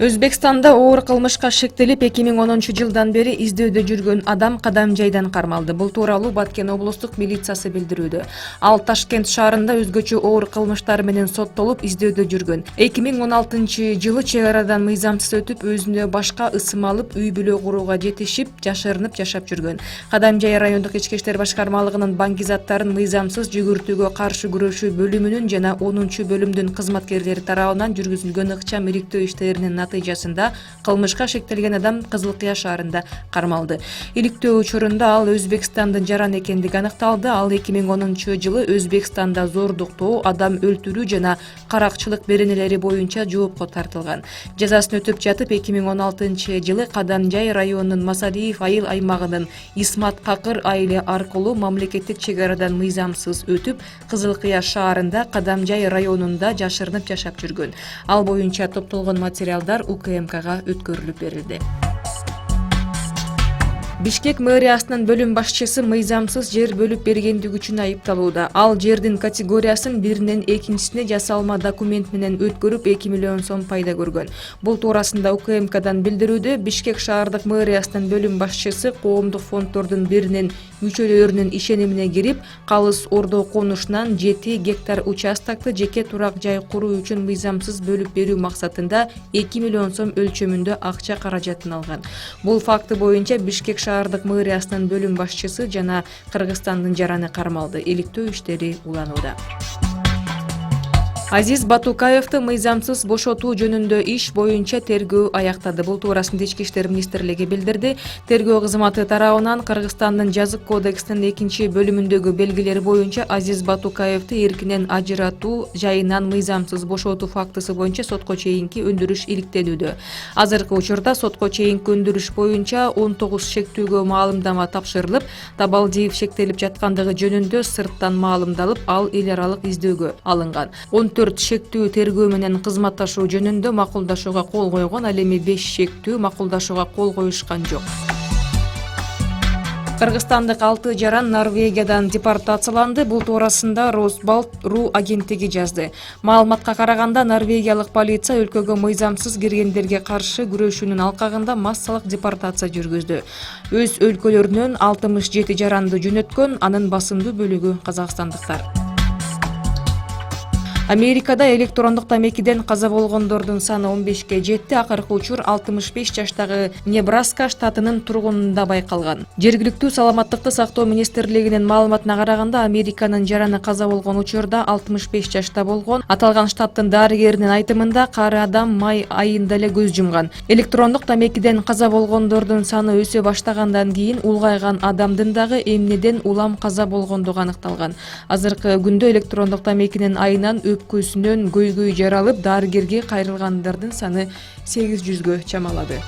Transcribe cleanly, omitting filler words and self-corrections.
Өзбекстанда оор кылмышка шектелип 2010-жылдан бери издөөдө жүргөн адам Кадамжайдан кармалды. Бул тууралуу Баткен облустук милициясы билдирүүдө. Ал Ташкент шаарында өзгөчө оор кылмыштар менен соттолуп издөөдө жүргөн. 2016-жылы чек арадан мыйзамсыз өтүп, өзүнө башка ысым алып, үй бүлө курууга жетишип, жашырынып жашап жүргөн. Кадамжай райондук ички иштер башкармалыгынын баңгизаттарын мыйзамсыз жүгүртүүгө каршы күрөшүү бөлүмүнүн жана 10-бөлүмдүн кызматкерлери тарабынан жүргүзүлгөн ыкчам иликтөө иштеринин натыйжасында кылмышка шектелген адам Кызыл Кыя шаарында кармалды. Иликтөө учурунда ал Өзбекстандын жаран экендиги аныкталды. Ал 2010-жылы Өзбекстанда зордуктоо, адам өлтүрүү жана каракчылык беренелери боюнча жоопко тартылган. Жазасын өтүп жатып 2016-жылы Кадамжай районунун Масалиев айыл аймагынын Исмат Какыр айылы аркылуу мамлекеттик чек арадан мыйзамсыз өтүп, Кызыл Кыя шаарында Кадамжай районунда жашырынып жашап жүргөн. Ал боюнча топтолгон материалдар УКМКга өткөрүлүп берилди. Бишкек мэриясынын бөлүм башчысы мыйзамсыз жер бөлүп бергендиги үчүн айыпталууда. Ал жердин категориясын биринен экинчисине жасалма документ менен өткөрүп 2 миллион сом пайда көргөн. Бул туурасында УКМКдан билдирүүдө. Бишкек шаардык мэриясынын бөлүм башчысы коомдук фонддордун биринин мүчөлөрүнүн ишенимине кирип, Калыс Ордо конушунан 7 гектар участокты жеке турак жай куруу үчүн мыйзамсыз бөлүп берүү максатында 2 миллион сом өлчөмүндө акча каражатын алган. Бул факты боюнча Бишкек шаардык мэриясынын бөлүм башчысы жана Кыргызстандын жараны кармалды. Иликтөө иштери уланууда. Азиз Батукаевди мыйзамсыз бошотуу жөнүндө иш боюнча тергөө аяктады. Бул туурасында Ички иштер министрлиги билдирди. Тергөө кызматы тарабынан Кыргызстандын жазык кодексинин 2-бөлүмүндөгү белгилер боюнча Азиз Батукаевди эркинен ажыратуу жайынан мыйзамсыз бошотуу фактысы боюнча сотко чейинки өндүрүш иликтелүүдө. Азыркы учурда сотко чейинки өндүрүш боюнча 19 шектүүгө маалымдама тапшырылып, Табалдиев шектелип жаткандыгы жөнүндө сырттан маалымдалып, ал эл аралык издөөгө алынган. 14 шектүү тергөө менен кызматташуу жөнүндө макулдашууга кол койгон, ал эми 5 шектүү макулдашууга кол коюшкан жок. Кыргызстандык 6 жаран Норвегиядан депортацияланды. Бул туурасында Росбалт.ру агенттиги жазды. Маалыматка караганда, норвегиялык полиция өлкөгө мыйзамсыз киргендерге каршы күрөшүүнүн алкагында массалык депортация жүргүздү. Өз өлкөлөрүнөн 67 жаранды жөнөткөн, анын басымдуу бөлүгү казакстандыктар. Америкада электрондук тамекиден каза болгондордун саны 15-ке жетти. Акыркы учур 65 жаштагы Небраска штатынын тургунунда байкалган. Жергиликтүү саламаттыкты сактоо министрлигинин маалыматына караганда, Американын жараны каза болгон учурда 65 жашта болгон. Аталган штаттын дарыгеринин айтымында, кары адам май айында эле көз жумган. Электрондук тамекиден каза болгондордун саны өсө баштагандан кийин улгайган адамдын дагы эмнеден улам каза болгондугу аныкталган. Азыркы күндө электрондук тамекинин айынан өпкөсүнөн көйгөй жаралып, дарыгерге кайрылгандардын саны 800гө чамалады.